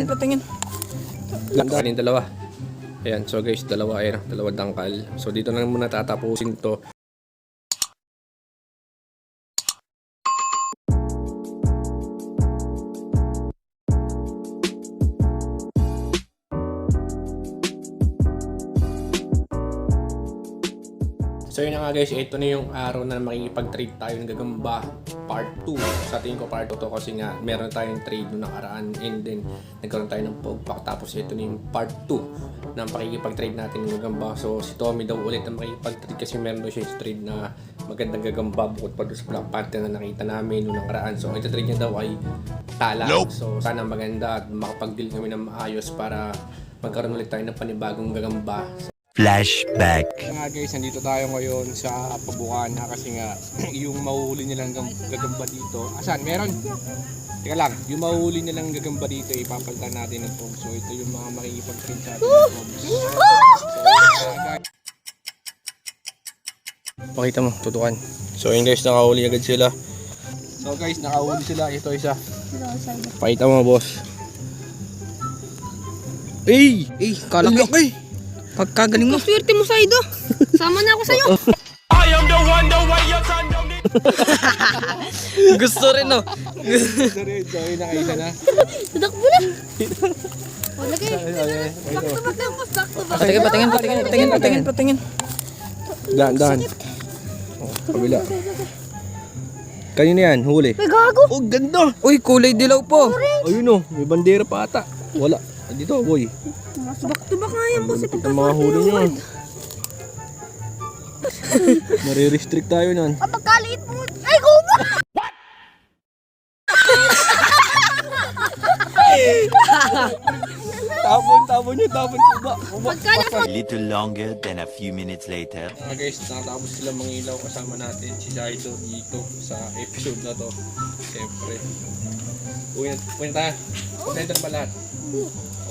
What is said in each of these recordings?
Patingin. Kanin dalawa. Ayan, so guys, dalawa dangkal. So dito na muna tatapusin to. So yun na nga guys, ito na yung araw na makikipag-trade tayo ng gagamba part 2. Sa tingin ko part 2 to kasi nga meron tayong trade nung nakaraan and then nagkaroon tayo ng pogpak. Tapos ito na yung part 2 ng pakikipag-trade natin ng gagamba. So si Tommy daw ulit na makikipag-trade kasi meron daw siya yung trade na magandang gagamba bukod pa doon sa Black Panther na nakita namin nung nakaraan. So ito trade niya daw ay tala. So sana maganda at makapag-deal kami ng maayos para magkaroon ulit tayo ng panibagong gagamba. Flashback. Nga guys, nandito tayo ngayon sa Pabukana kasi nga yung mahuhuli nilang gagamba dito. Asan? Meron? Teka lang, yung mahuhuli nilang gagamba dito ipapalitan natin ng pogs. So ito yung mga makikipag-trade sa atin ng pogs. Pakita mo, tutukan. So yun guys, nakahuli agad sila. So guys, nakahuli sila. Ito isa. Pakita mo boss. Ey! Kalaki! Pagkagaling mo. Swerte mo, Saido. Sama na ako sa'yo. I am the one, the way your son don't need. Gusto rin, no? Gusto rin. So, yun nakaisa na. Tudakbo na. O, lagay. Patingin. Daan. Oh, kabila. Kanina yan, huli. May gago. Oh, ganda. Uy, kulay dilaw po. Ayun, may bandera pa ata. Wala. Dito, boy. Tubak nga yan, boss. Ito ang mga huli nyo. Nare-restrict tayo nun. Pagkaliit mo. Ay, kumo! Tabon ba? A little longer than a few minutes later. Guys, nakatapos sila mangilaw kasama natin si Jaido dito sa episode na to. Siyempre. Uwi na tayo. Uwi ba lahat?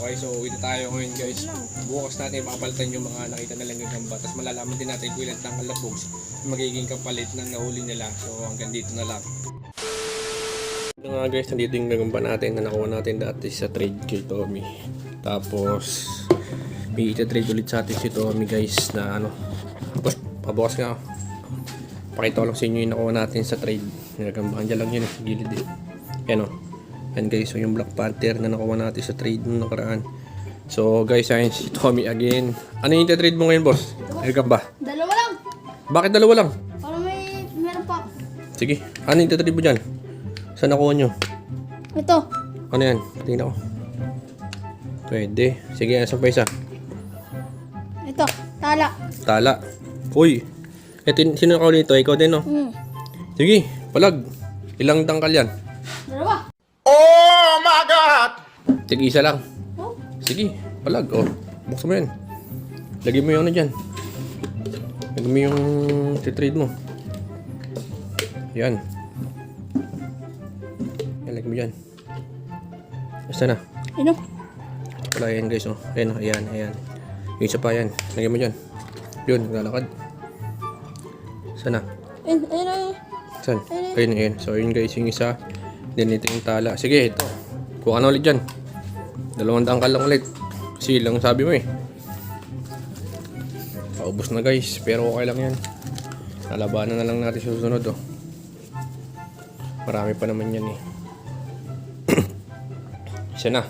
Okay, so uwi na tayo ngayon guys. Bukas natin papalitan yung mga nakita nalang gagamba. Tapos malalaman din natin kung ilan ng kalabogs magiging kapalit ng nahuli nila. So hanggang dito na lang. Ito nga guys, nandito yung gagamba natin na nakuha natin dati sa trade kay Tommy. Tapos may ita-trade ulit sa atin si Tommy guys na ano. Pabukas nga. Pakita ko lang sa inyo yung nakuha natin sa trade. Gagamba, andyan lang yun sa gilid eh. Yan o. Yan guys, so yung Black Panther na nakuha natin sa trade nung nakaraan. So guys, ayun si Tommy again. Ano yung ita-trade mo ngayon boss? Gagamba? Dalawa lang. Bakit dalawa lang? Para meron pa. Sige, ano yung ita-trade mo dyan? Saan nakuha nyo? Ito. Ano yan? Tingnan ko. Pwede. Sige, asan pa isa? Ito. Tala. Tala. Uy. Sino nakahuli nito? Ikaw din, no? Sige, palag. Ilang tangkal yan? Dalawa. Oh my God! Sige, isa lang. Oh. Sige, palag. Oh, buksan mo yan. Lagyan mo yung ano dyan. Lagyan mo yung trade mo. Yan. Yan, lagyan mo dyan. Basta na. Ano? Wala yan guys, oh. Ayan, ayan. Yung isa pa yan. Lagyan mo dyan. Yun, naglalakad. Sana. Ayun. Saan? Ayun. So, yun guys, yung isa. Then, ito yung tala. Sige, ito. Kuha ka na ulit dyan. 200 tangkal lang ulit. Kasi lang sabi mo eh. Paubos na guys. Pero okay lang yan. Nalabanan na lang natin sa susunod, oh. Marami pa naman yan eh. Isa na.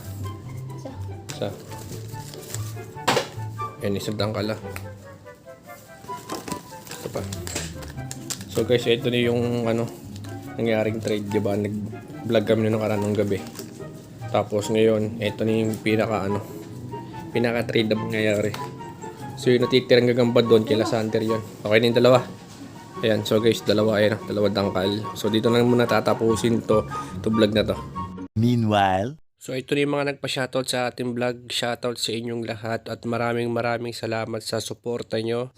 Isa. Yan, isang tangkal ah. Ito pa. So guys, ito na yung ano, nangyaring trade, diba? Nag-vlog kami nung karanong gabi. Tapos ngayon, ito na yung pinaka-trade na mangyayari. So yung natitirang gagamba doon, kila Santer yun. Okay na yung dalawa. Ayan, so guys, dalawa dangkal. So dito na muna tatapusin to vlog na to. Meanwhile, so ito na yung mga nagpa-shoutout sa ating vlog. Shoutout sa inyong lahat at maraming salamat sa suporta nyo.